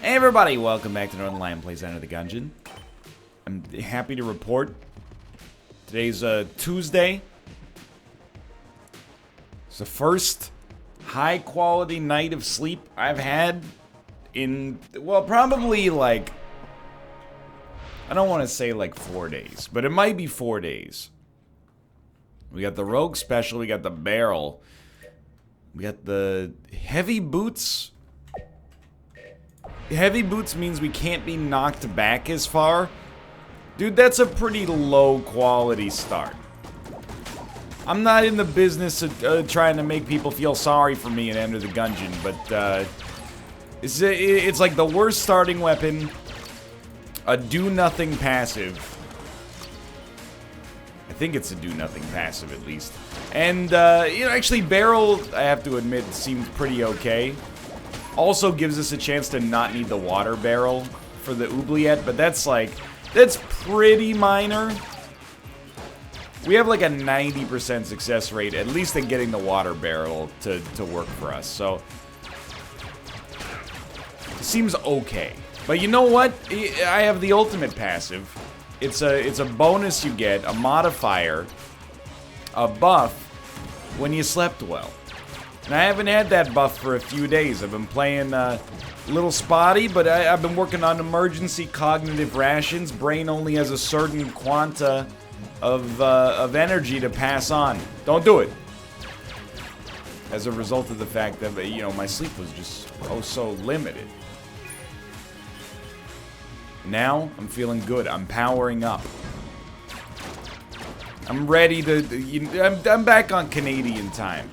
Hey everybody, welcome back to Northernlion Plays Enter the Gungeon. I'm happy to report today's Tuesday. It's the first high quality night of sleep I've had in, well, probably like, I don't want to say like 4 days, but it might be 4 days. We got the Rogue Special, we got the Barrel, we got the Heavy Boots. Heavy Boots means we can't be knocked back as far. Dude, that's a pretty low quality start. I'm not in the business of trying to make people feel sorry for me and Enter the Gungeon, but it's like the worst starting weapon, a do-nothing passive. I think it's a do-nothing passive at least. And, you know, actually Barrel, I have to admit, seemed pretty okay. Also gives us a chance to not need the water barrel for the Oubliette, but that's pretty minor. We have like a 90% success rate, at least in getting the water barrel to work for us, so it seems okay. But you know what? I have the ultimate passive. It's a bonus you get, a modifier, a buff when you slept well. And I haven't had that buff for a few days. I've been playing a little spotty, but I've been working on emergency cognitive rations. Brain only has a certain quanta of energy to pass on. Don't do it. As a result of the fact that, you know, my sleep was just so limited. Now, I'm feeling good. I'm powering up. I'm ready to... I'm back on Canadian time.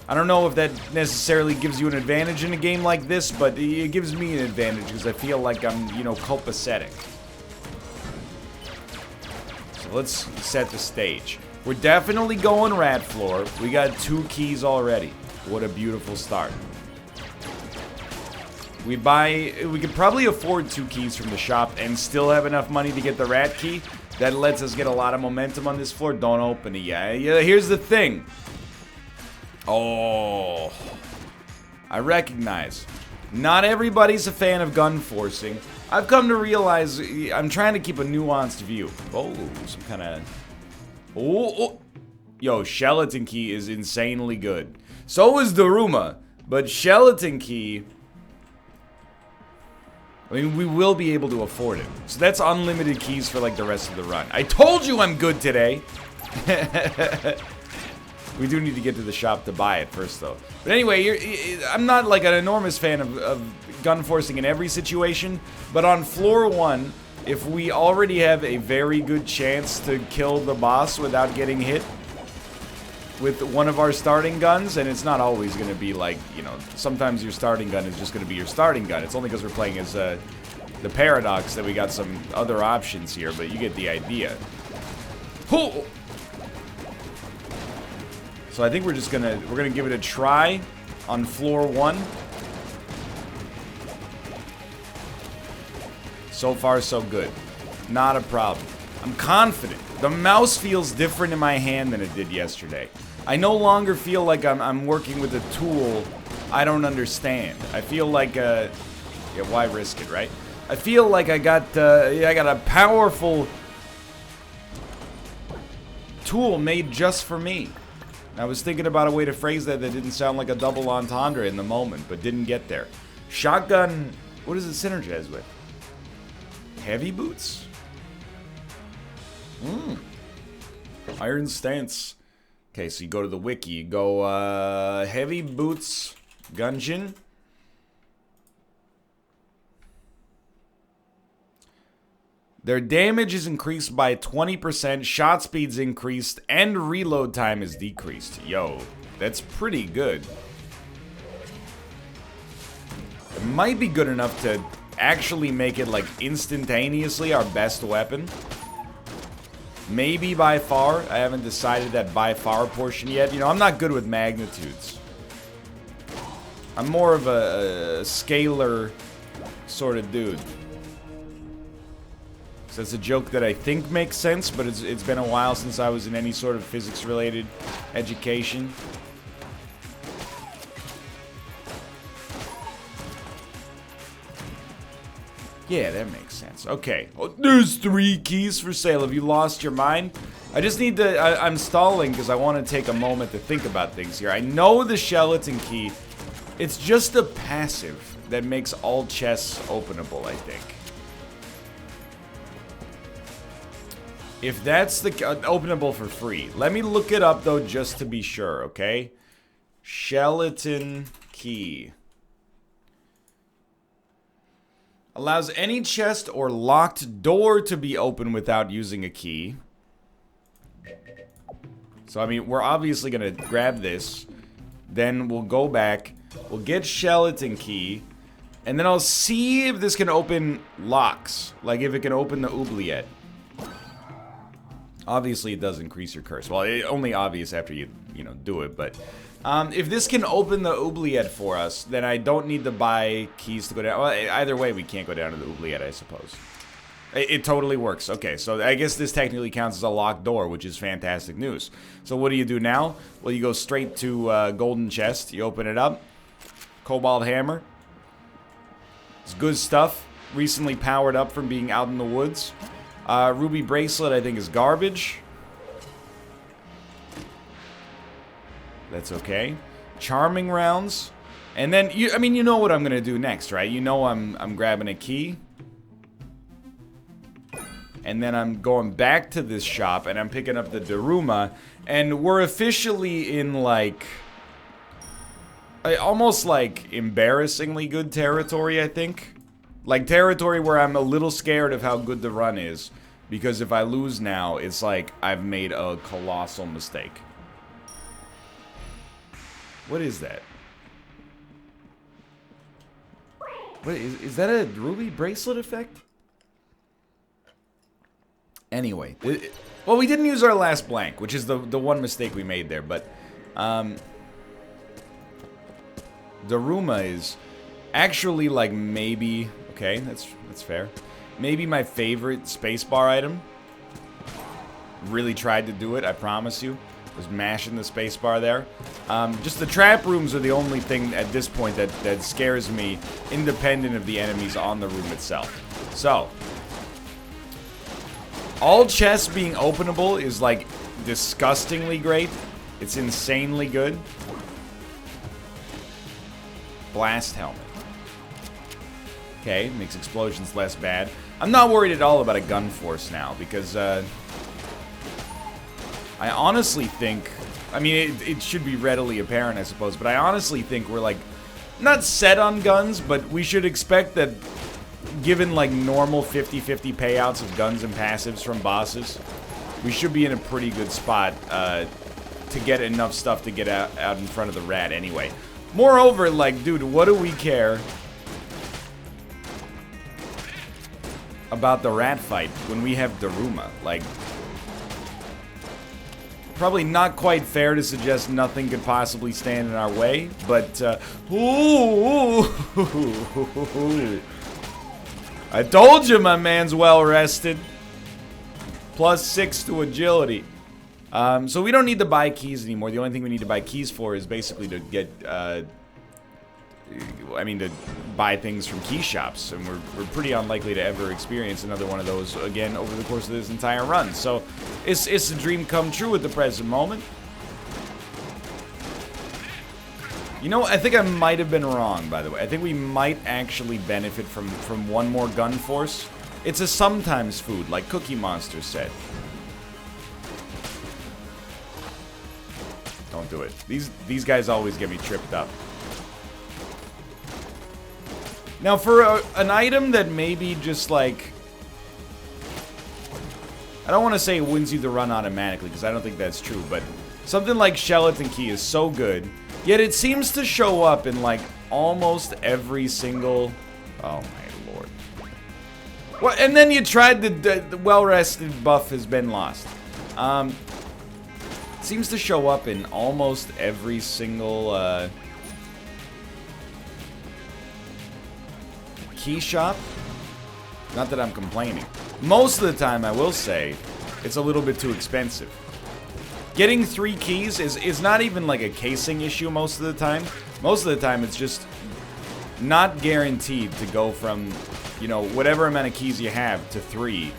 I don't know if that necessarily gives you an advantage in a game like this, but it gives me an advantage because I feel like I'm, you know, copacetic. So let's set the stage. We're definitely going rat floor. We got 2 keys already. What a beautiful start. We could probably afford 2 keys from the shop and still have enough money to get the rat key. That lets us get a lot of momentum on this floor. Don't open it yet. Yeah, here's the thing. Oh, I recognize. Not everybody's a fan of gun forcing. I've come to realize I'm trying to keep a nuanced view. Oh, some kind of... Oh. Yo, Skeleton Key is insanely good. So is Daruma, but Skeleton Key... I mean, we will be able to afford it. So that's unlimited keys for, like, the rest of the run. I told you I'm good today! We do need to get to the shop to buy it first, though. But anyway, I'm not, like, an enormous fan of gun forcing in every situation. But on floor 1, if we already have a very good chance to kill the boss without getting hit with one of our starting guns, and it's not always going to be like, you know, sometimes your starting gun is just going to be your starting gun. It's only because we're playing as the Paradox that we got some other options here, but you get the idea. Oh! So I think we're gonna give it a try on floor 1. So far, so good. Not a problem. I'm confident. The mouse feels different in my hand than it did yesterday. I no longer feel like I'm working with a tool I don't understand. I feel like yeah, why risk it, right? I feel like I got a powerful tool made just for me. I was thinking about a way to phrase that didn't sound like a double entendre in the moment, but didn't get there. Shotgun, what does it synergize with? Heavy Boots? Iron Stance. Okay, so you go to the wiki, you go, Heavy Boots, Gungeon. Their damage is increased by 20%, shot speed's increased, and reload time is decreased. Yo, that's pretty good. It might be good enough to actually make it, like, instantaneously our best weapon. Maybe by far. I haven't decided that by far portion yet. You know, I'm not good with magnitudes. I'm more of a scalar sort of dude. So that's a joke that I think makes sense, but it's been a while since I was in any sort of physics-related education. Yeah, that makes sense. Okay. Oh, there's 3 keys for sale. Have you lost your mind? I just need to... I'm stalling because I want to take a moment to think about things here. I know the skeleton key. It's just a passive that makes all chests openable, I think. If that's the... openable for free. Let me look it up, though, just to be sure, okay? Skeleton key. Allows any chest or locked door to be opened without using a key. So, I mean, we're obviously going to grab this. Then we'll go back. We'll get skeleton key. And then I'll see if this can open locks. Like, if it can open the Oubliette. Obviously, it does increase your curse. Well, only obvious after you know, do it. But if this can open the Oubliette for us, then I don't need to buy keys to go down. Well, either way, we can't go down to the Oubliette, I suppose. It totally works. Okay, so I guess this technically counts as a locked door, which is fantastic news. So what do you do now? Well, you go straight to Golden Chest. You open it up. Cobalt Hammer. It's good stuff. Recently powered up from being out in the woods. Ruby Bracelet, I think, is garbage. That's okay. Charming rounds. And then, I mean, you know what I'm going to do next, right? You know I'm grabbing a key. And then I'm going back to this shop, and I'm picking up the Daruma. And we're officially in, like... almost, like, embarrassingly good territory, I think. Like, territory where I'm a little scared of how good the run is. Because if I lose now, it's like I've made a colossal mistake. What is that? What is that a ruby bracelet effect? Anyway. Well, we didn't use our last blank, which is the one mistake we made there. But, Daruma is actually, like, maybe... Okay, that's fair. Maybe my favorite spacebar item. Really tried to do it, I promise you. Was mashing the spacebar there. Just the trap rooms are the only thing at this point that scares me, independent of the enemies on the room itself. So, all chests being openable is, like, disgustingly great. It's insanely good. Blast helmet. Okay, makes explosions less bad. I'm not worried at all about a gun force now, because, I honestly think... I mean, it should be readily apparent, I suppose, but I honestly think we're, like, not set on guns, but we should expect that, given, like, normal 50-50 payouts of guns and passives from bosses, we should be in a pretty good spot, to get enough stuff to get out in front of the rat anyway. Moreover, like, dude, what do we care about the rat fight when we have Daruma? Like, probably not quite fair to suggest nothing could possibly stand in our way, but, ooh, I told you my man's well rested. +6 to agility. So we don't need to buy keys anymore. The only thing we need to buy keys for is basically to get, to buy things from key shops, and we're pretty unlikely to ever experience another one of those again over the course of this entire run. So it's a dream come true at the present moment. You know, I think I might have been wrong, by the way. I think we might actually benefit from one more gun force. It's a sometimes food, like Cookie Monster said. Don't do it. These guys always get me tripped up. Now, for an item that maybe just, like... I don't want to say it wins you the run automatically, because I don't think that's true, but something like Skeleton Key is so good, yet it seems to show up in, like, almost every single... Oh, my lord. Well, and then you tried the well-rested buff has been lost. Seems to show up in almost every single, key shop. Not that I'm complaining. Most of the time, I will say, it's a little bit too expensive. Getting 3 keys is not even like a casing issue most of the time. Most of the time, it's just not guaranteed to go from, you know, whatever amount of keys you have to 3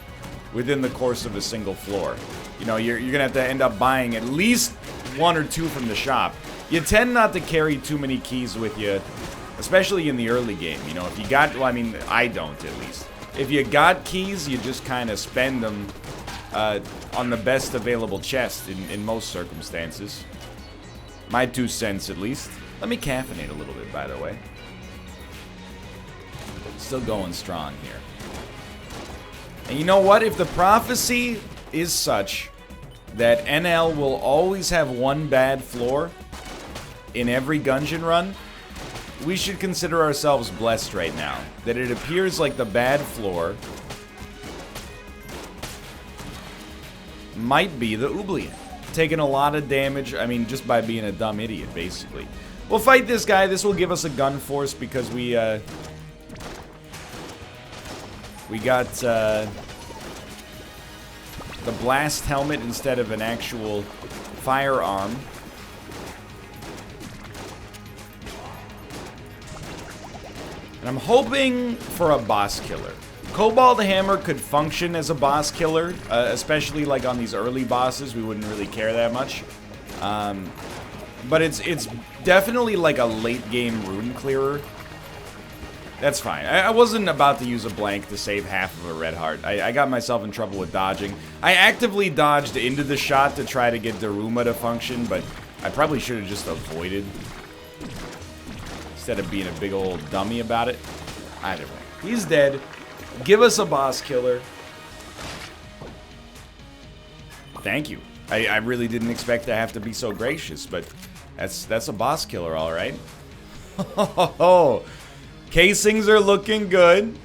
within the course of a single floor. You know, you're gonna have to end up buying at least 1 or 2 from the shop. You tend not to carry too many keys with you, especially in the early game. You know, if you got, well, I mean, I don't at least. If you got keys, you just kind of spend them on the best available chest in most circumstances. My 2 cents at least. Let me caffeinate a little bit, by the way. Still going strong here. And you know what? If the prophecy is such that NL will always have 1 bad floor in every Gungeon run, we should consider ourselves blessed right now. That it appears like the bad floor might be the Oubliette. Taking a lot of damage, I mean, just by being a dumb idiot, basically. We'll fight this guy. This will give us a gun force because we got the blast helmet instead of an actual firearm. And I'm hoping for a boss killer. Cobalt Hammer could function as a boss killer, especially like on these early bosses. We wouldn't really care that much. But it's definitely like a late game rune clearer. That's fine. I wasn't about to use a blank to save half of a red heart. I got myself in trouble with dodging. I actively dodged into the shot to try to get Daruma to function, but I probably should have just avoided instead of being a big old dummy about it. Either way. He's dead. Give us a boss killer. Thank you. I really didn't expect to have to be so gracious, but that's a boss killer, all right. Casings are looking good.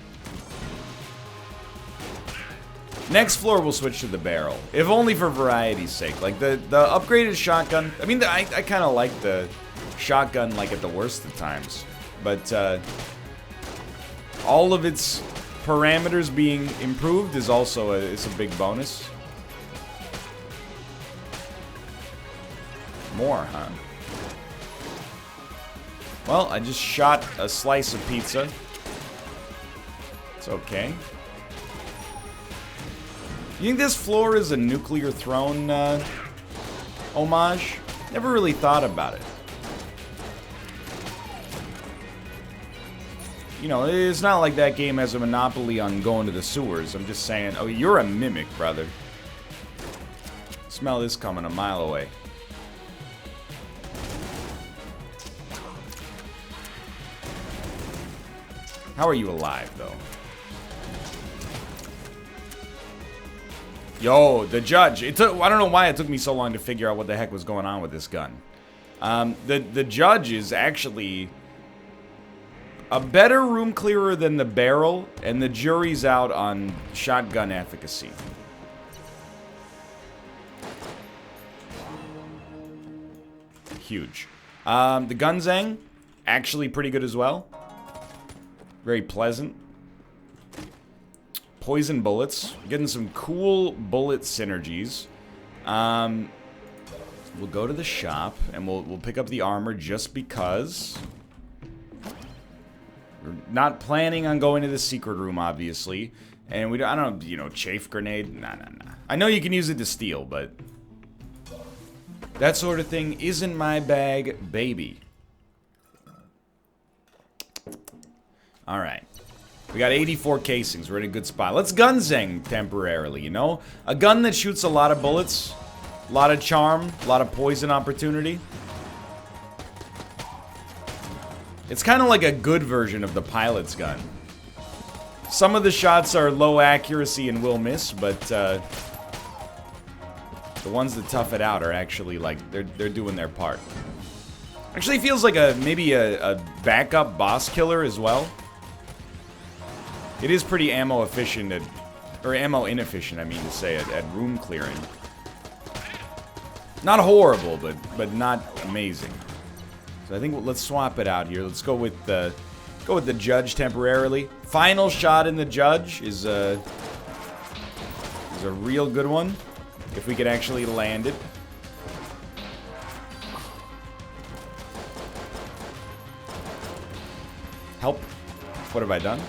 Next floor we'll switch to the barrel, if only for variety's sake. Like the upgraded shotgun. I mean, I kind of like the shotgun like at the worst of times, but all of its parameters being improved is also it's a big bonus. More, huh? Well, I just shot a slice of pizza. It's okay. You think this floor is a nuclear throne homage? Never really thought about it. You know, it's not like that game has a monopoly on going to the sewers. I'm just saying, oh, you're a mimic, brother. Smell this coming a mile away. How are you alive, though? Yo, the judge. I don't know why it took me so long to figure out what the heck was going on with this gun. The judge is actually a better room clearer than the barrel, and the jury's out on shotgun efficacy. Huge. The Gunzang, actually pretty good as well. Very pleasant. Poison bullets. Getting some cool bullet synergies. We'll go to the shop and we'll pick up the armor just because. We're not planning on going to the secret room, obviously. And I don't, you know, chafe grenade. Nah. I know you can use it to steal, but that sort of thing isn't my bag, baby. Alright. We got 84 casings. We're in a good spot. Let's Gunzang temporarily, you know? A gun that shoots a lot of bullets. A lot of charm. A lot of poison opportunity. It's kind of like a good version of the pilot's gun. Some of the shots are low accuracy and will miss, but the ones that tough it out are actually like, they're doing their part. Actually feels like maybe a backup boss killer as well. It is pretty ammo efficient or ammo inefficient, I mean to say, at room clearing. Not horrible, but not amazing. So I think let's swap it out here. Let's go with the judge temporarily. Final shot in the judge is a real good one if we can actually land it. Help. What have I done?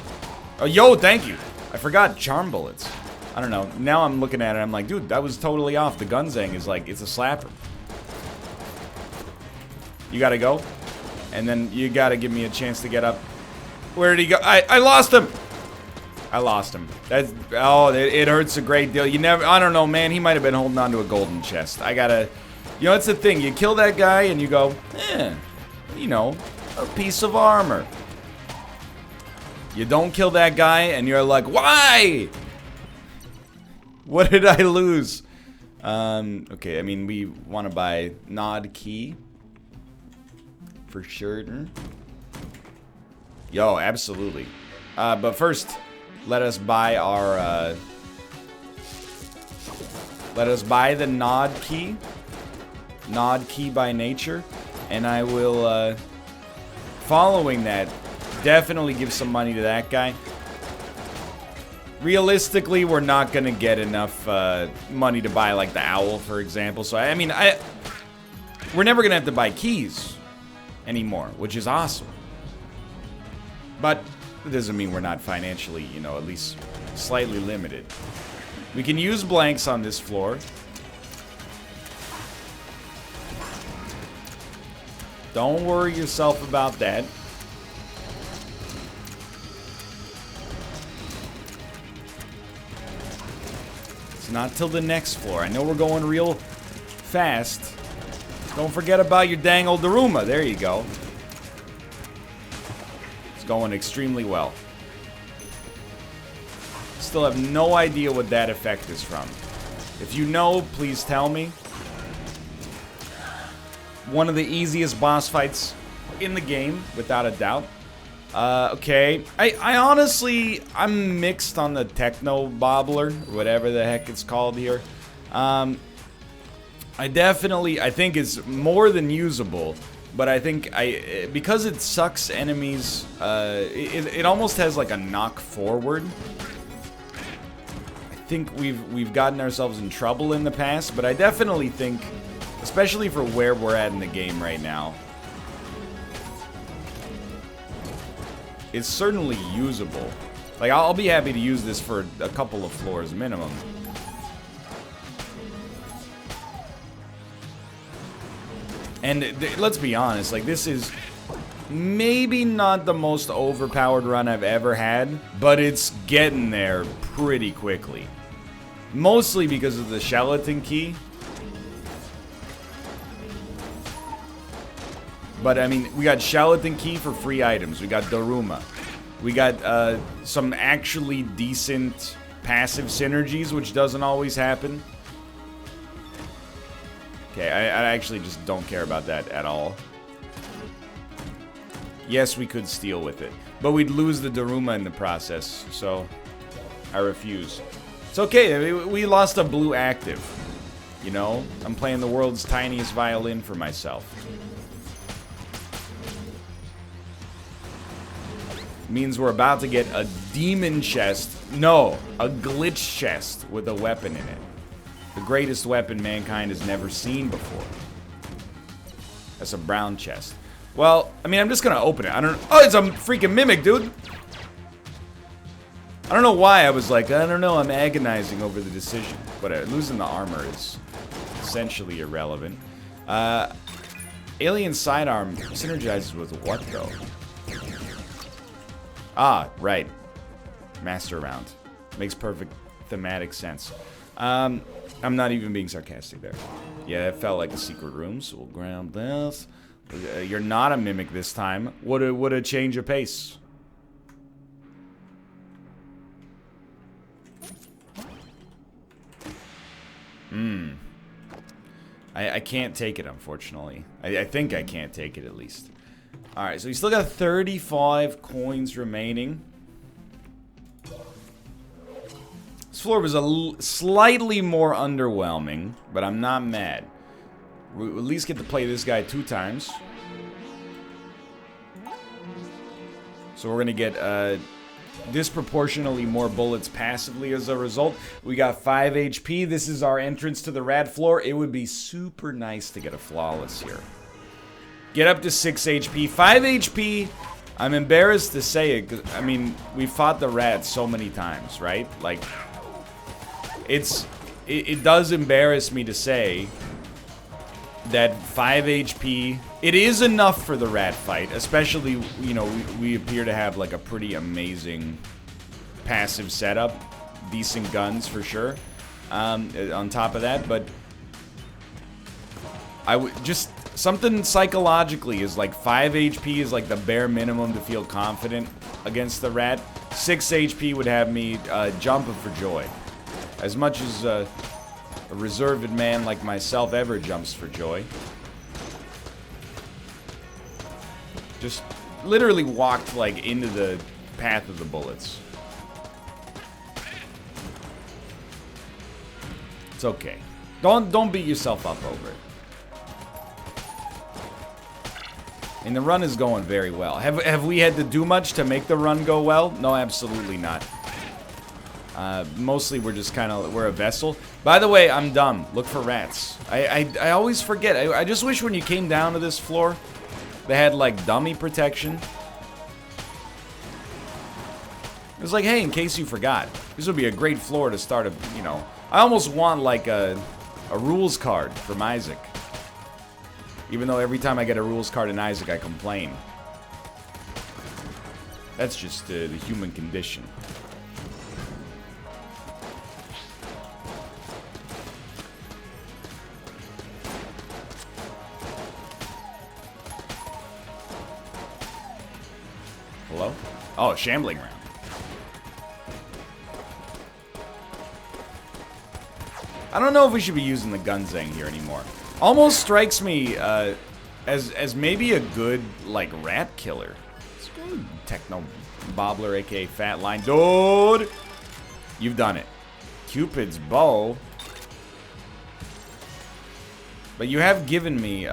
Oh, yo, thank you. I forgot charm bullets. I don't know. Now I'm looking at it, I'm like, dude, that was totally off. The Gungeon is like, it's a slapper. You gotta go. And then you gotta give me a chance to get up. Where did he go? I lost him. I lost him. That's, oh, it hurts a great deal. You never, I don't know, man. He might have been holding on to a golden chest. I gotta, you know, it's the thing. You kill that guy and you go, you know, a piece of armor. You don't kill that guy and you're like, why? What did I lose? Okay, I mean, we want to buy Nod Key. For sure. Yo, absolutely. But first, let us buy our, let us buy the Nod Key. Nod Key by nature. And I will, following that, definitely give some money to that guy. Realistically, we're not gonna get enough money to buy like the owl, for example. So I mean, we're never gonna have to buy keys anymore, which is awesome. But it doesn't mean we're not financially, you know, at least slightly limited. We can use blanks on this floor. Don't worry yourself about that. Not till the next floor. I know we're going real fast. Don't forget about your dang old Daruma. There you go. It's going extremely well. Still have no idea what that effect is from. If you know, please tell me. One of the easiest boss fights in the game, without a doubt. Okay. I honestly, I'm mixed on the Techno Bobbler, whatever the heck it's called here. I think it's more than usable, but I think because it sucks enemies, it almost has like a knock forward. I think we've gotten ourselves in trouble in the past, but I definitely think, especially for where we're at in the game right now, it's certainly usable. Like, I'll be happy to use this for a couple of floors minimum. And let's be honest, like, this is maybe not the most overpowered run I've ever had, but it's getting there pretty quickly. Mostly because of the Skeleton Key. But, I mean, we got Skeleton Key for free items. We got Daruma. We got some actually decent passive synergies, which doesn't always happen. Okay, I actually just don't care about that at all. Yes, we could steal with it. But we'd lose the Daruma in the process, so I refuse. It's okay, we lost a blue active. You know? I'm playing the world's tiniest violin for myself. Means we're about to get a demon chest. No, a glitch chest with a weapon in it. The greatest weapon mankind has never seen before. That's a brown chest. Well, I mean, I'm just gonna open it. I don't. Oh, it's a freaking mimic, dude. I don't know why I was like, I don't know. I'm agonizing over the decision. But losing the armor is essentially irrelevant. Alien sidearm synergizes with what though? Ah, right. Master round. Makes perfect thematic sense. I'm not even being sarcastic there. Yeah, it felt like a secret room, so we'll grab this. You're not a mimic this time. What a change of pace. I can't take it, unfortunately. I think I can't take it, at least. Alright, so we still got 35 coins remaining. This floor was slightly more underwhelming, but I'm not mad. We at least get to play this guy 2 times. So we're gonna get disproportionately more bullets passively as a result. We got 5 HP. This is our entrance to the rat floor. It would be super nice to get a flawless here. Get up to 6 HP. 5 HP, I'm embarrassed to say it, 'cause, I mean, we fought the rat so many times, right? Like, it does embarrass me to say that 5 HP, it is enough for the rat fight, especially, you know, we appear to have, like, a pretty amazing passive setup. Decent guns, for sure, on top of that, but I would just... Something psychologically is like 5 HP is like the bare minimum to feel confident against the rat. 6 HP would have me jumping for joy. As much as a reserved man like myself ever jumps for joy. Just literally walked like into the path of the bullets. It's okay. Don't beat yourself up over it. And the run is going very well. Have we had to do much to make the run go well? No, absolutely not. Mostly we're just kind of, we're a vessel. By the way, I'm dumb. Look for rats. I always forget. I just wish when you came down to this floor, they had like dummy protection. It was like, hey, in case you forgot, this would be a great floor to start a, you know. I almost want like a rules card from Isaac. Even though every time I get a rules card in Isaac, I complain. That's just the human condition. Hello? Oh, shambling round. I don't know if we should be using the Gungeon here anymore. Almost strikes me as maybe a good, like, rat killer. It's good. Techno Bobbler, aka Fat Line. Dude! You've done it. Cupid's bow. But you have given me,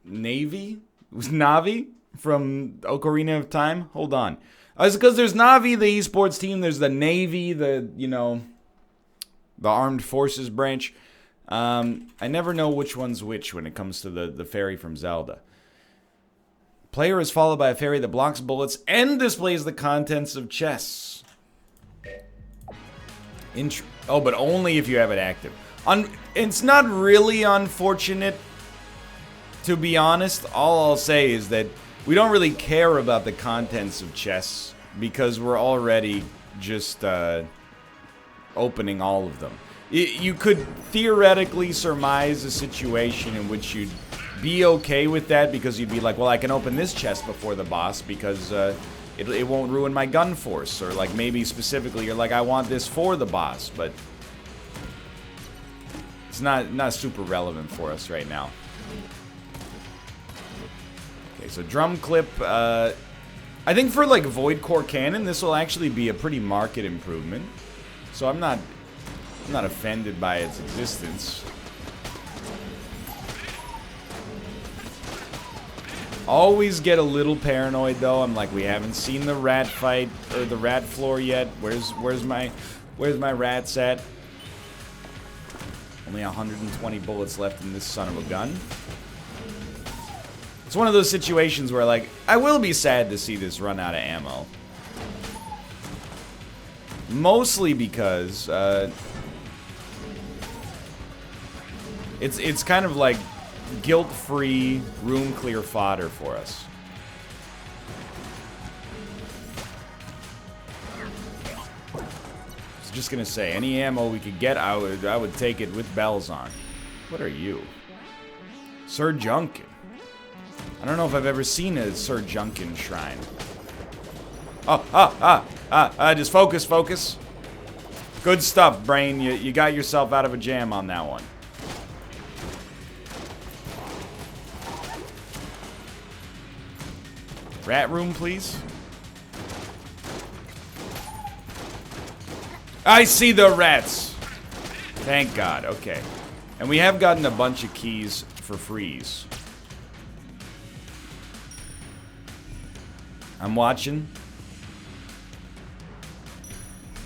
Navy? It was Navi from Ocarina of Time? Hold on. It's because there's Navi, the esports team. There's the Navy, the, you know, the Armed Forces branch. I never know which one's which when it comes to the fairy from Zelda. Player is followed by a fairy that blocks bullets and displays the contents of chests. Oh, but only if you have it active. It's not really unfortunate, to be honest. All I'll say is that we don't really care about the contents of chests because we're already just opening all of them. You could theoretically surmise a situation in which you'd be okay with that because you'd be like, well, I can open this chest before the boss because it won't ruin my gun force. Or like maybe specifically you're like, I want this for the boss, but it's not super relevant for us right now. Okay, so drum clip. I think for like Void Core Cannon, this will actually be a pretty marked improvement. So I'm not offended by its existence. Always get a little paranoid though. I'm like, we haven't seen the rat fight or the rat floor yet. Where's my rats at? Only 120 bullets left in this son of a gun. It's one of those situations where, like, I will be sad to see this run out of ammo. Mostly because, it's kind of like guilt-free, room-clear fodder for us. I was just gonna say, any ammo we could get, I would take it with bells on. What are you? Sir Junkin. I don't know if I've ever seen a Sir Junkin shrine. Just focus. Good stuff, brain. You got yourself out of a jam on that one. Rat room, please. I see the rats. Thank God. Okay. And we have gotten a bunch of keys for freeze. I'm watching.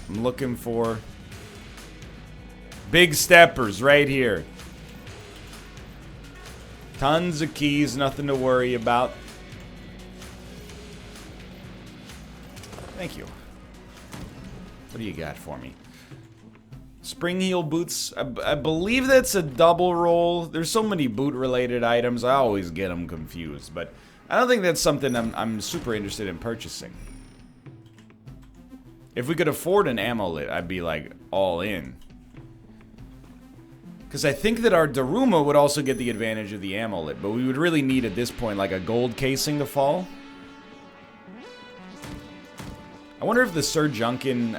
I'm looking for big steppers right here. Tons of keys, nothing to worry about. Thank you. What do you got for me? Spring heel boots. I believe that's a double roll. There's so many boot-related items. I always get them confused, but I don't think that's something I'm super interested in purchasing. If we could afford an amulet, I'd be like all in. Because I think that our Daruma would also get the advantage of the amulet, but we would really need at this point like a gold casing to fall. I wonder if the Sir Junkin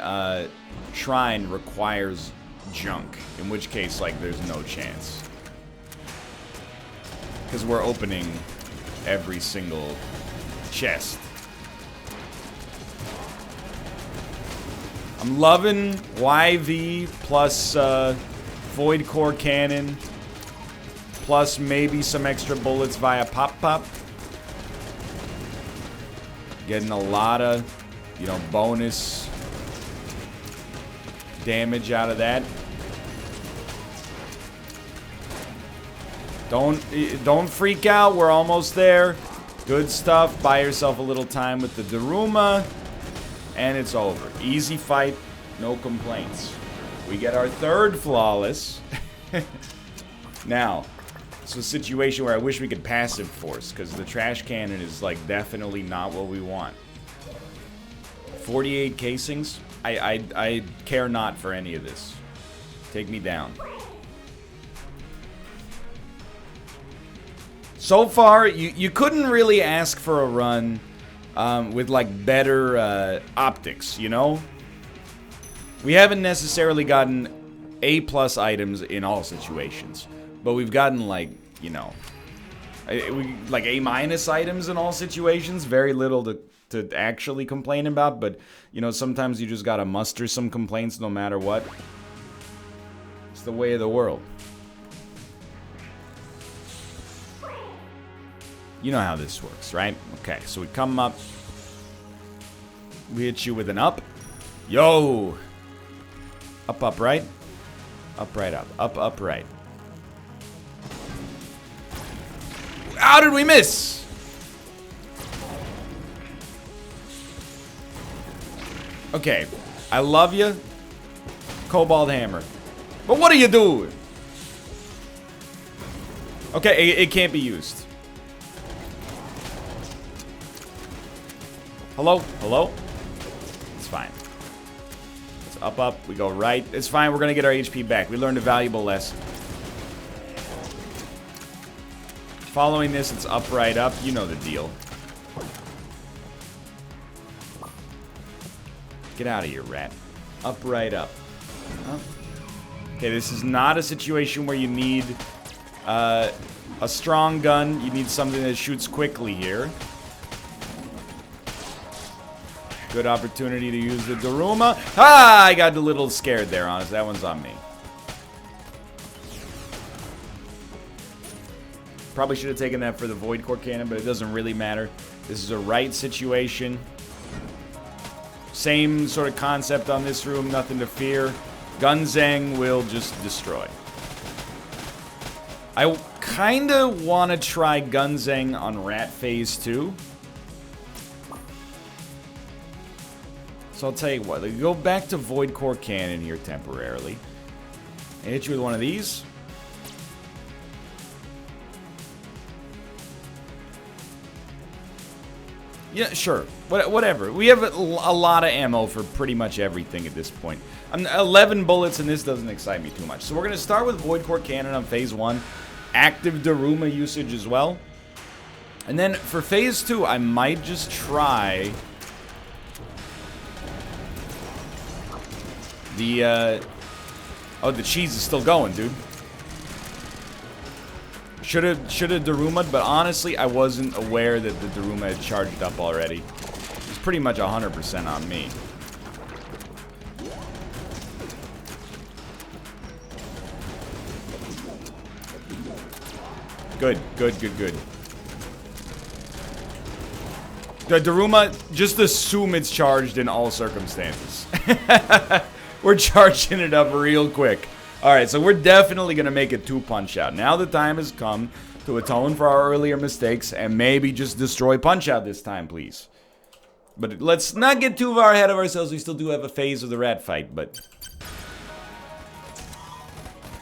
shrine requires junk, in which case, like, there's no chance. Because we're opening every single chest. I'm loving YV plus Void Core Cannon, plus maybe some extra bullets via Pop Pop. Getting a lot of, you know, bonus damage out of that. Don't freak out. We're almost there. Good stuff. Buy yourself a little time with the Daruma, and it's over. Easy fight. No complaints. We get our third flawless. Now, it's a situation where I wish we could passive force, because the trash cannon is, like, definitely not what we want. 48 casings? I care not for any of this. Take me down. So far, you couldn't really ask for a run with, like, better optics, you know? We haven't necessarily gotten A+ items in all situations, but we've gotten, like, you know, like A- items in all situations. Very little to actually complain about, but, you know, sometimes you just gotta muster some complaints no matter what. It's the way of the world. You know how this works, right? Okay, so we come up. We hit you with an up. Yo! Up, up, right? Up, right, up. Up, up, right. How did we miss? Okay, I love you, Cobalt Hammer. But what are you doing? Okay, it can't be used. Hello? Hello? It's fine. It's up, up. We go right. It's fine. We're going to get our HP back. We learned a valuable lesson. Following this, it's up, right, up. You know the deal. Get out of here, rat. Up, right, up. Up. Okay, this is not a situation where you need a strong gun. You need something that shoots quickly here. Good opportunity to use the Daruma. Ah, I got a little scared there, honestly. That one's on me. Probably should have taken that for the Void Core Cannon, but it doesn't really matter. This is a right situation. Same sort of concept on this room, nothing to fear. Gunzang will just destroy. I kind of want to try Gunzang on Rat Phase 2. So I'll tell you what, go back to Void Core Cannon here temporarily. And hit you with one of these. Yeah, sure. Whatever. We have a lot of ammo for pretty much everything at this point. 11 bullets, and this doesn't excite me too much. So we're going to start with Void Core Cannon on Phase 1. Active Daruma usage as well. And then for Phase 2, I might just try the, oh, the cheese is still going, dude. Should have Daruma'd, but honestly, I wasn't aware that the Daruma had charged up already. It's pretty much 100% on me. Good, good, good, good. The Daruma, just assume it's charged in all circumstances. We're charging it up real quick. Alright, so we're definitely going to make a 2-punch out. Now the time has come to atone for our earlier mistakes and maybe just destroy Punch-Out this time, please. But let's not get too far ahead of ourselves. We still do have a phase of the rat fight, but...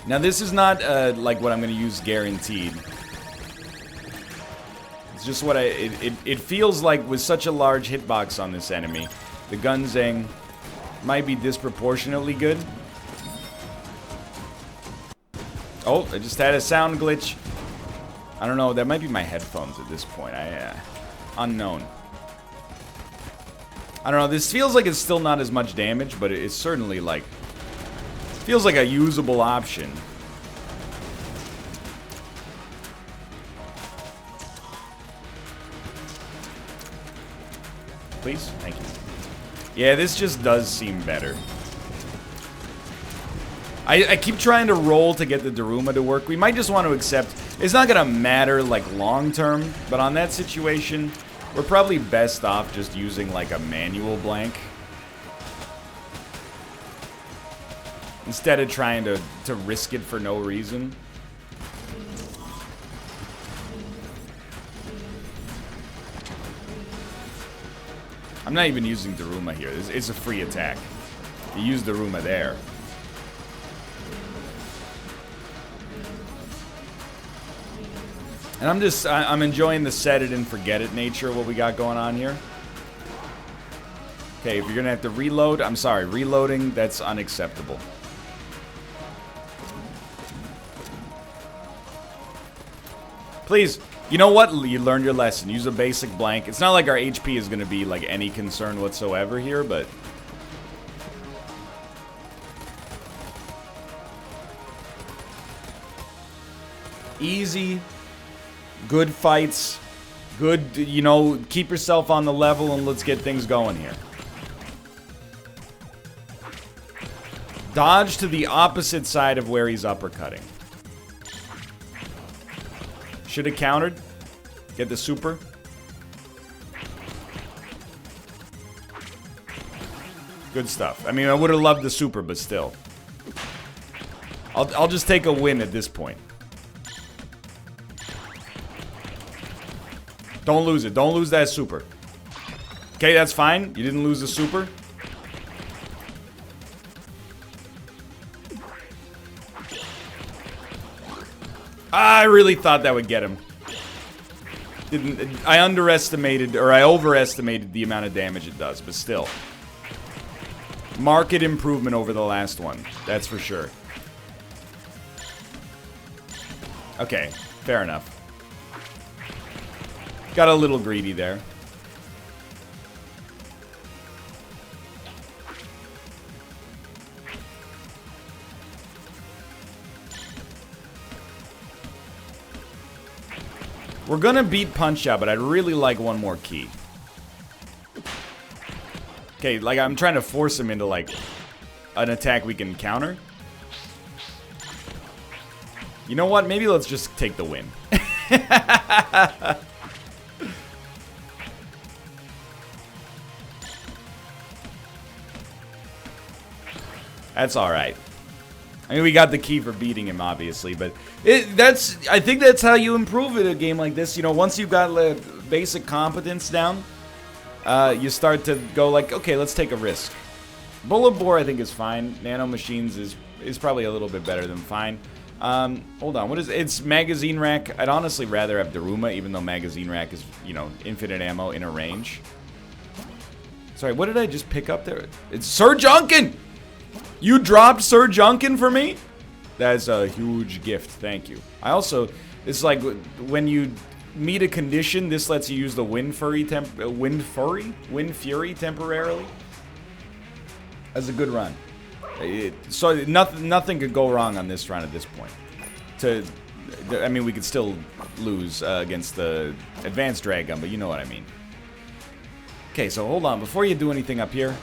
Now, this is not, like, what I'm going to use guaranteed. It's just what it feels like with such a large hitbox on this enemy. The Gungeon might be disproportionately good. Oh, I just had a sound glitch. I don't know, that might be my headphones at this point. Unknown. I don't know, this feels like it's still not as much damage, but it's certainly, like... Feels like a usable option. Please? Thank you. Yeah, this just does seem better. I keep trying to roll to get the Daruma to work. We might just want to accept... It's not going to matter, like, long-term, but on that situation, we're probably best off just using, like, a manual blank. Instead of trying to risk it for no reason. I'm not even using Daruma here. It's a free attack. You use Daruma there. And I'm enjoying the set it and forget it nature of what we got going on here. Okay, if you're gonna have to reload, I'm sorry, reloading, that's unacceptable. Please, you know what? You learned your lesson. Use a basic blank. It's not like our HP is gonna be like any concern whatsoever here, but... Easy. Good fights, good, you know, keep yourself on the level and let's get things going here. Dodge to the opposite side of where he's uppercutting. Should have countered. Get the super. Good stuff. I mean, I would have loved the super, but still. I'll just take a win at this point. Don't lose it. Don't lose that super. Okay, that's fine. You didn't lose the super. I really thought that would get him. I underestimated, or I overestimated the amount of damage it does, but still. Marked improvement over the last one. That's for sure. Okay, fair enough. Got a little greedy there. We're gonna beat Punch-Out, but I'd really like one more key. Okay, like I'm trying to force him into like an attack we can counter. You know what? Maybe let's just take the win. That's alright. I mean, we got the key for beating him, obviously, but I think that's how you improve in a game like this. You know, once you've got basic competence down, you start to go like, okay, let's take a risk. Bullet Bore, I think, is fine. Nano Machines is probably a little bit better than fine. Hold on, what is it? It's Magazine Rack. I'd honestly rather have Daruma, even though Magazine Rack is, you know, infinite ammo in a range. Sorry, what did I just pick up there? It's Sir Junkin! You dropped Sir Junkin for me? That's a huge gift, thank you. I also, it's like when you meet a condition, this lets you use the Wind Fury temporarily. That's a good run. So nothing could go wrong on this run at this point. I mean, we could still lose against the advanced drag gun, but you know what I mean. Okay, so hold on, before you do anything up here.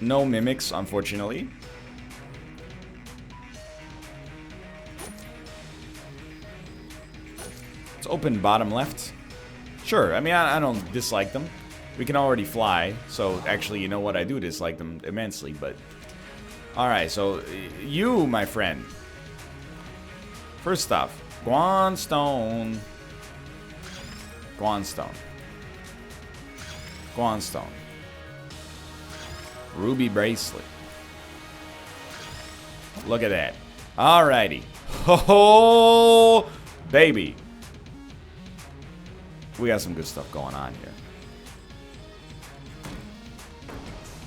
No mimics, unfortunately. Let's open bottom left. Sure, I mean, I don't dislike them. We can already fly, so actually, you know what? I do dislike them immensely, but... Alright, so you, my friend. First off, Guanstone. Guanstone. Guanstone. Ruby bracelet. Look at that. Alrighty. Oh, baby. We got some good stuff going on here.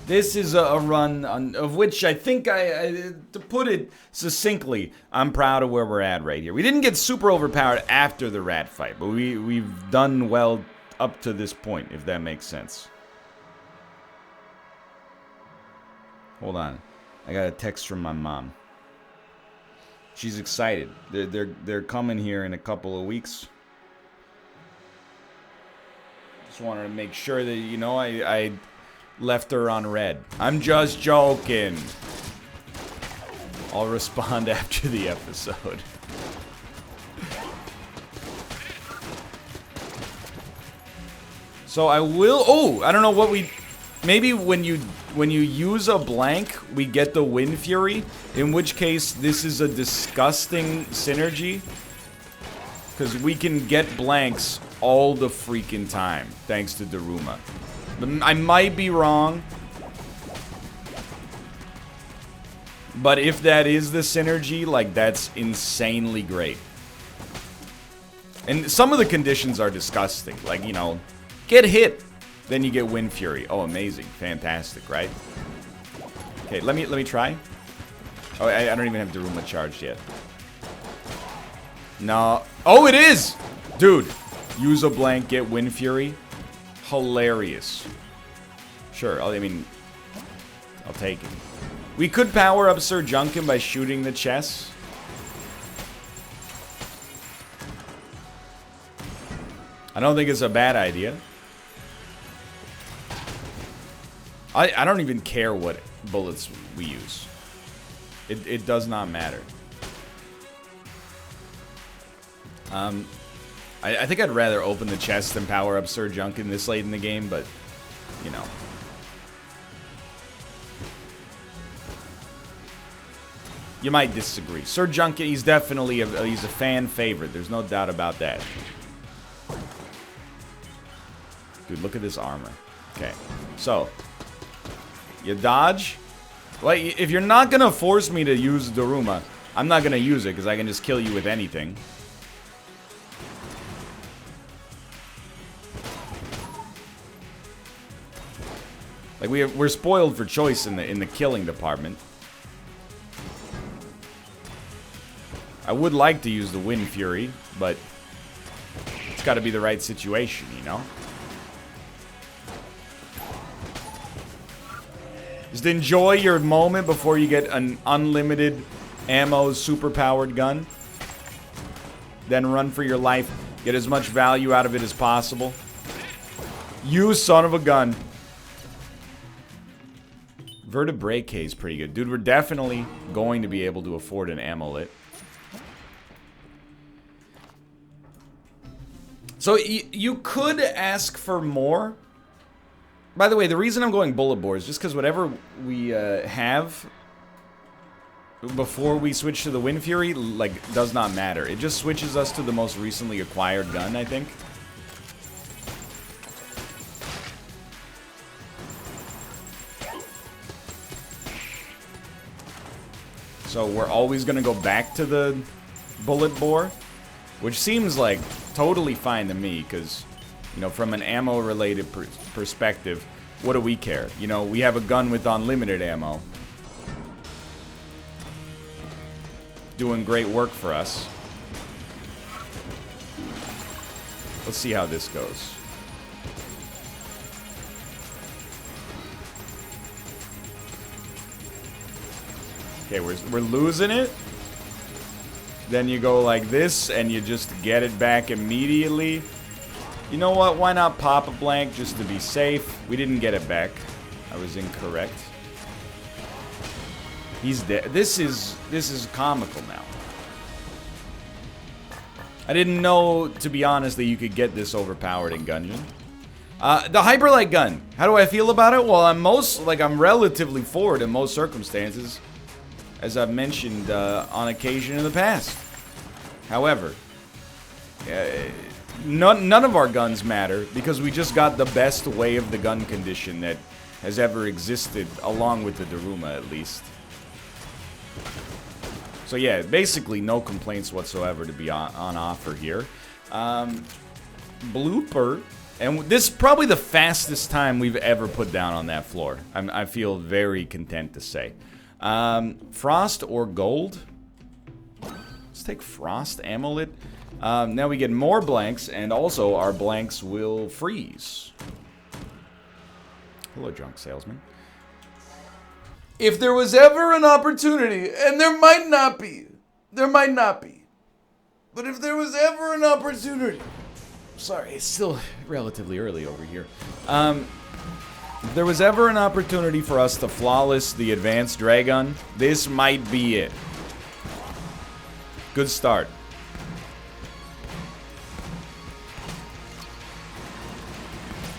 This is a run of which I think to put it succinctly, I'm proud of where we're at right here. We didn't get super overpowered after the rat fight, but we've done well up to this point, if that makes sense. Hold on. I got a text from my mom. She's excited. They're coming here in a couple of weeks. Just wanted to make sure that, you know, I left her on red. I'm just joking. I'll respond after the episode. So I will... Oh, I don't know what we... Maybe when you use a blank, we get the Wind Fury. In which case, this is a disgusting synergy. Because we can get blanks all the freaking time, thanks to Daruma. I might be wrong. But if that is the synergy, like, that's insanely great. And some of the conditions are disgusting. Like, you know, get hit, then you get Wind Fury. Oh, amazing. Fantastic, right? Okay, let me try. Oh, I don't even have Daruma charged yet. No. Oh, it is! Dude, use a blank, get Wind Fury. Hilarious. Sure, I mean, I'll take it. We could power up Sir Junkin by shooting the chess. I don't think it's a bad idea. I don't even care what bullets we use. It does not matter. I think I'd rather open the chest than power up Sir Junkin this late in the game, but, you know. You might disagree. Sir Junkin, he's definitely he's a fan favorite. There's no doubt about that. Dude, look at this armor. Okay, so you dodge. Well, if you're not gonna force me to use Daruma, I'm not gonna use it because I can just kill you with anything. Like we're spoiled for choice in the killing department. I would like to use the Wind Fury, but it's got to be the right situation, you know? Just enjoy your moment before you get an unlimited ammo, super-powered gun. Then run for your life. Get as much value out of it as possible. You son of a gun. Vertebrae K is pretty good. Dude, we're definitely going to be able to afford an amulet. So, you could ask for more. By the way, the reason I'm going bullet bore is just because whatever we have before we switch to the Wind Fury, like, does not matter. It just switches us to the most recently acquired gun, I think. So we're always going to go back to the bullet bore, which seems like totally fine to me because, you know, from an ammo-related perspective, what do we care? You know, we have a gun with unlimited ammo. Doing great work for us. Let's see how this goes. Okay, we're losing it. Then you go like this, and you just get it back immediately. You know what? Why not pop a blank just to be safe? We didn't get it back. I was incorrect. He's dead. This is comical now. I didn't know, to be honest, that you could get this overpowered in Gungeon. The Hyperlight gun. How do I feel about it? Well, I'm relatively forward in most circumstances, as I've mentioned on occasion in the past. However, none of our guns matter because we just got the best way of the gun condition that has ever existed, along with the Daruma at least. So yeah, basically no complaints whatsoever to be on offer here. Blooper, and this is probably the fastest time we've ever put down on that floor. I feel very content to say. Frost or gold? Let's take Frost, Amulet. Now we get more blanks, and also our blanks will freeze. Hello, junk salesman. If there was ever an opportunity, and there might not be, but if there was ever an opportunity, sorry, it's still relatively early over here. If there was ever an opportunity for us to flawless the advanced Dragon, this might be it. Good start.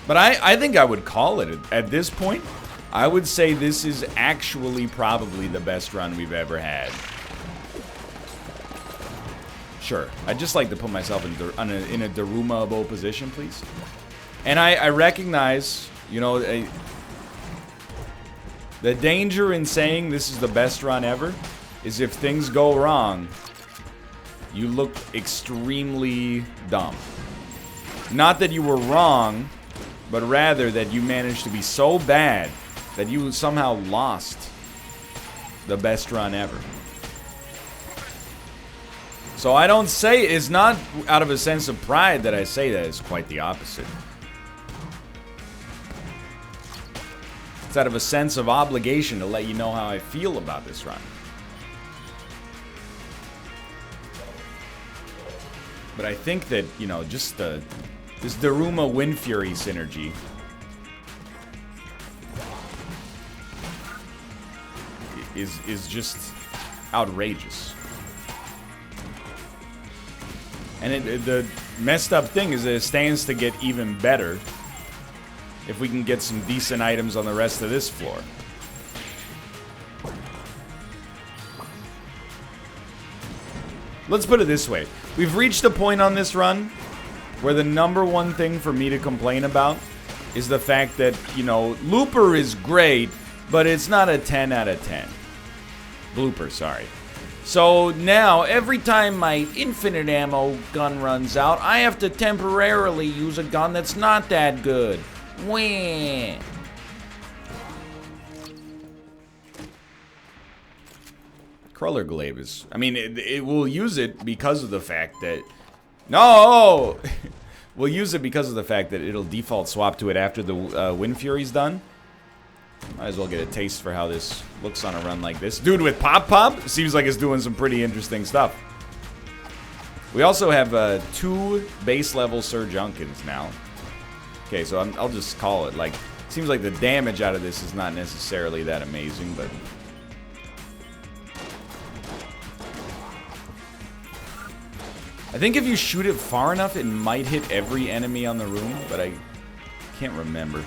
But I think I would call it at this point. I would say this is actually probably the best run we've ever had. Sure, I'd just like to put myself in a Daruma-able position, please. And I recognize, you know, the danger in saying this is the best run ever is if things go wrong, you look extremely dumb. Not that you were wrong, but rather that you managed to be so bad that you somehow lost the best run ever. So I don't say, it's not out of a sense of pride that I say that, it's quite the opposite. It's out of a sense of obligation to let you know how I feel about this run. But I think that, you know, just this Daruma Wind Fury synergy is just outrageous. And the messed up thing is that it stands to get even better if we can get some decent items on the rest of this floor. Let's put it this way. We've reached a point on this run where the number one thing for me to complain about is the fact that, you know, Looper is great, but it's not a 10 out of 10. Blooper, sorry. So now, every time my infinite ammo gun runs out, I have to temporarily use a gun that's not that good. Wah. Cruller Glaive is... I mean, it will use it because of the fact that... No! We'll use it because of the fact that it'll default swap to it after the Wind Fury's done. Might as well get a taste for how this looks on a run like this. Dude with Pop Pop seems like it's doing some pretty interesting stuff. We also have 2 base level Sir Junkins now. Okay, so I'll just call it. Like, seems like the damage out of this is not necessarily that amazing, but... I think if you shoot it far enough, it might hit every enemy on the room, but I can't remember.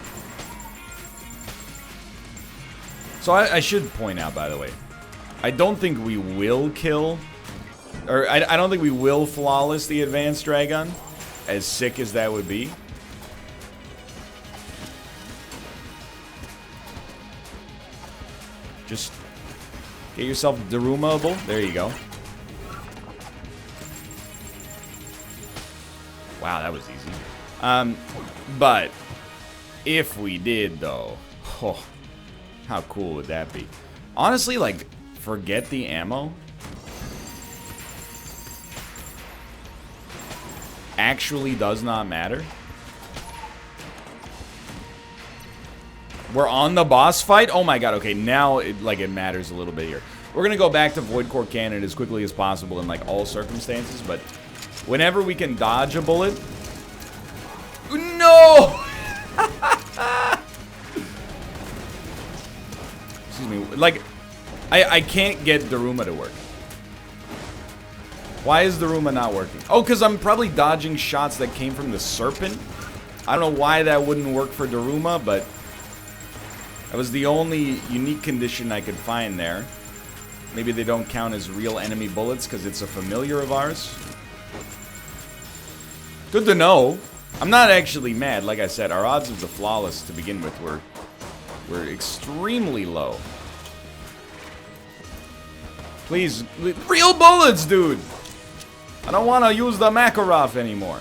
So I should point out, by the way, I don't think we will kill, or I don't think we will flawless the Advanced Dragon, as sick as that would be. Just get yourself Daruma-able. There you go. Wow, that was easy. But if we did, though, oh, how cool would that be? Honestly, like, forget the ammo. Actually does not matter. We're on the boss fight? Oh my god, okay, now it matters a little bit here. We're gonna go back to Void Core Cannon as quickly as possible in, like, all circumstances, but whenever we can dodge a bullet... No! Excuse me. Like, I can't get Daruma to work. Why is Daruma not working? Oh, because I'm probably dodging shots that came from the Serpent. I don't know why that wouldn't work for Daruma, but that was the only unique condition I could find there. Maybe they don't count as real enemy bullets because it's a familiar of ours. Good to know. I'm not actually mad. Like I said, our odds of the flawless to begin with were extremely low. Please, real bullets, dude. I don't want to use the Makarov anymore.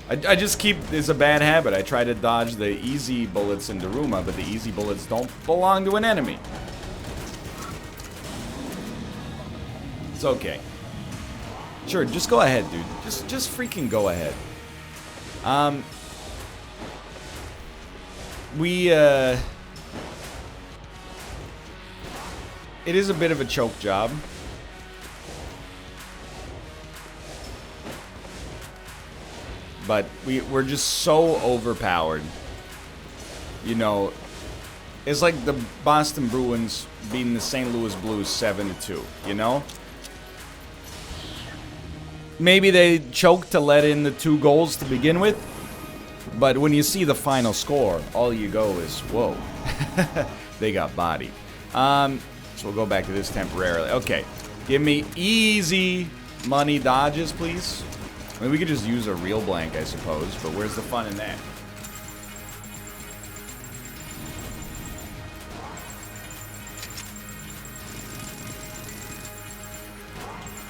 I just keep, it's a bad habit. I try to dodge the easy bullets in Daruma, but the easy bullets don't belong to an enemy. It's okay. Sure, just go ahead, dude. Just freaking go ahead. It is a bit of a choke job. But we're just so overpowered. You know, it's like the Boston Bruins beating the St. Louis Blues 7-2, you know? Maybe they choked to let in the 2 goals to begin with. But when you see the final score, all you go is, whoa. They got bodied. So we'll go back to this temporarily. Okay. Give me easy money dodges, please. I mean, we could just use a real blank, I suppose, but where's the fun in that?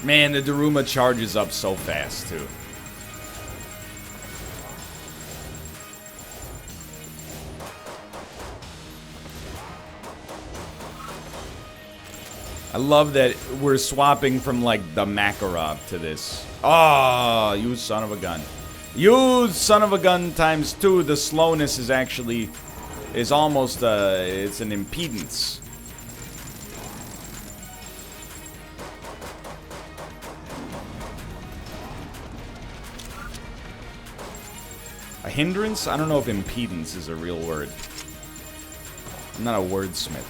Man, the Daruma charges up so fast, too. I love that we're swapping from, like, the Makarov to this. Oh, you son of a gun. You son of a gun times 2. The slowness is actually, is almost, it's an impedance. A hindrance? I don't know if impedance is a real word. I'm not a wordsmith.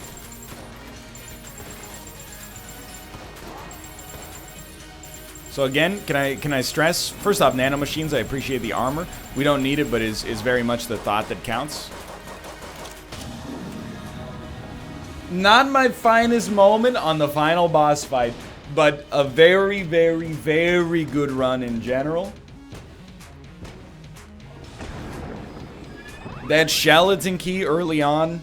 So again, can I stress? First off, nano machines, I appreciate the armor. We don't need it, but is very much the thought that counts. Not my finest moment on the final boss fight, but a very, very, very good run in general. That Skeleton Key early on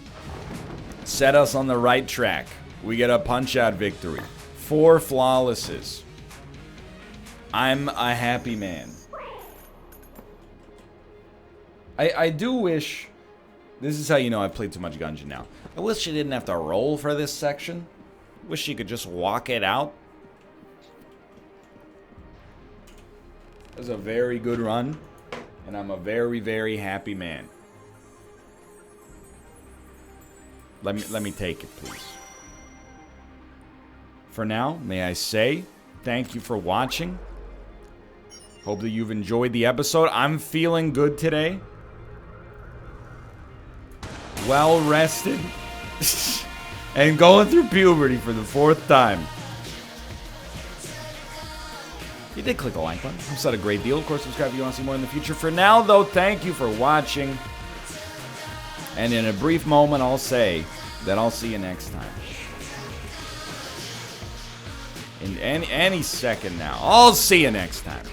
set us on the right track. We get a punch-out victory. 4 flawlesses. I'm a happy man. I do wish... This is how you know I've played too much Gungeon now. I wish you didn't have to roll for this section. Wish you could just walk it out. It was a very good run. And I'm a very, very happy man. Let me take it, please. For now, may I say, thank you for watching. Hope that you've enjoyed the episode. I'm feeling good today. Well rested. And going through puberty for the 4th time. You did click the like button. You've said a great deal. Of course, subscribe if you want to see more in the future. For now, though, thank you for watching. And in a brief moment, I'll say that I'll see you next time. In any second now. I'll see you next time.